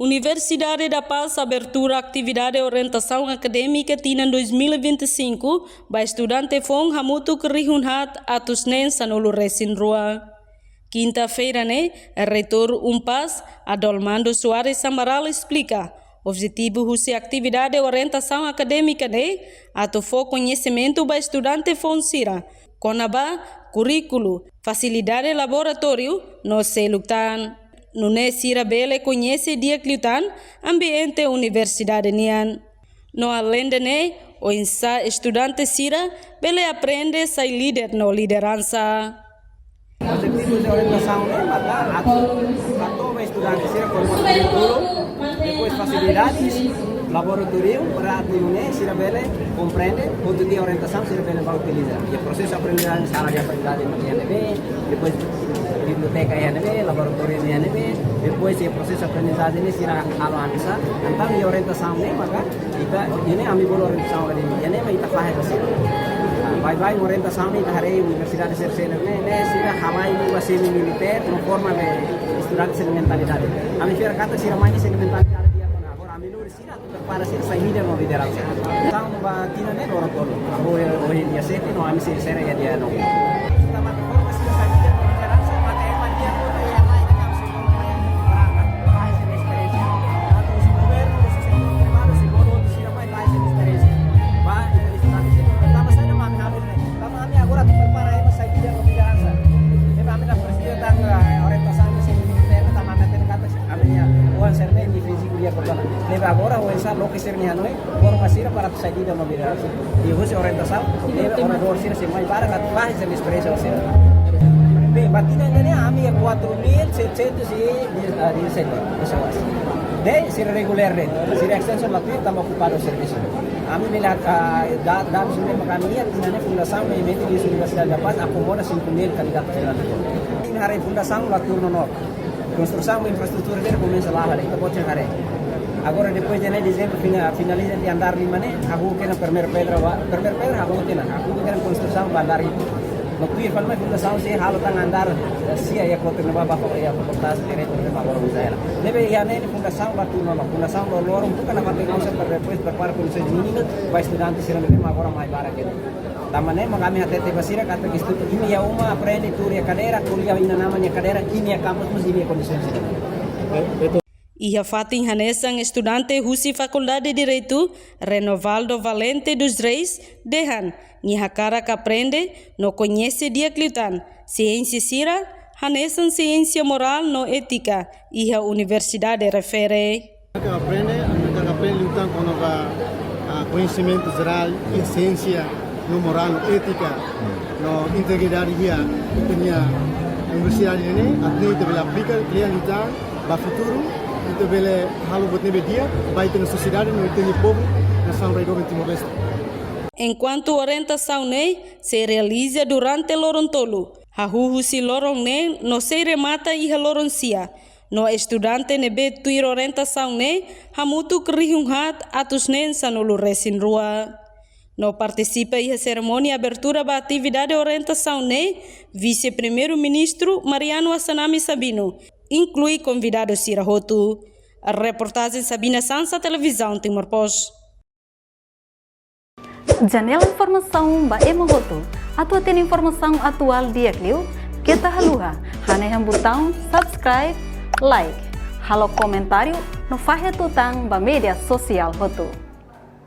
Universidade da Paz abertura atividade de orientação acadêmica tina 2025 para estudante fong hamutu kerihunhat atus nen sanulu resin rua. Quinta-feira, reitor Unpas, Adolmando Soares Samaral explica objetivo husi atividade de orientação acadêmica atu fo conhecimento para estudante fong sira, conaba currículo, facilidade laboratório no selutan. Nune sira bele conhece dia cliutan ambiente universidade nian. No além de o insa estudante sira bele aprende sai líder no liderança. Objetivo de orientação maka atau estudante sira formação currículo, depois facilidades, laboratório para atender sira bele compreende ponto de orientação sira bele vai utilizar. E o processo de aprendizagem sala de aprendizagem depois biblioteca INB, laboratório INB, depois o processo de aprendizagem ini sira avança. Então a orientação maka kita ini ambil orientação acadêmica ini kita faham sira. Vai orientação kita hari universidade sersener sira hawai uma semi militer no forma de estudante sem mentalidade. Ami fira kata sira mai sem mentalidade dia agora ami nur sira para sira sai líder no liderança. Então ba tina ne orang todo. Hoje dia sete no ami sira ya dia no. Agora o ensar lo que ser niano formasi para sair da mobilidade e hoje orientação orador sira se mais para que faz essa experiência sira bem batida ne ami 4.717 pessoas de sira regular sira extension latu estamos ocupado o serviço ami nila da sudah makamia tinane fundação e mente di Universidade da Paz acomoda 5.000 candidatos ini hari fundação latu no construção infraestrutura dele começa lá hari itu bocor hari. Agora depois de dezembro finaliza de andar lima aku kena primeira pedra aku kena construção para andar itu. No tuir falma fundação se halo tang andar sia ya kota na baba ya portas direto de agora usar. Deve ya ne fundação batu no fundação lo lorong bukan apa tengok para depois prepara condições mínimas para estudantes serão bem agora mais barato. Tamane magami hatete basira kata kistu ini ya uma aprende tur ya cadeira kuliah ina namanya cadeira ini ya campus mas ini condições itu. Ia fatin hanesan estudante husi Faculdade de Direito Renovaldo Valente dos Reis dehan nihakara que aprende no conhece dia clitan ciência sira hanesan ciência moral no ética e a universidade refere. Aprende lutar com conhecimento geral e ciência no moral no ética no integridade dia punya universidade ini atau itu bela aplicar klian lutar ba futuro itu bela halu buat nebe dia baik na sociedade no itu povo na São Paulo Timor-Leste. Enquanto orientação se realiza durante lorontolo, hahuhu si lorong no se remata e loroncia. No estudante nebe tuir orientação hamutu kerihunghat atus sanulu resin rua. No participa e cerimônia abertura da atividade de orientação vice-primeiro-ministro Mariano Assanami Sabino, inclui convidado Sira Roto. A reportagem Sabina Sansa, televisão Timor-Post. Janela informação ba Emohoto. Atua tem informação atual dia Clio. Kita haluha. Haneham botão subscribe, like. Halo comentário no Fahe Tutang ba media sosial Hoto.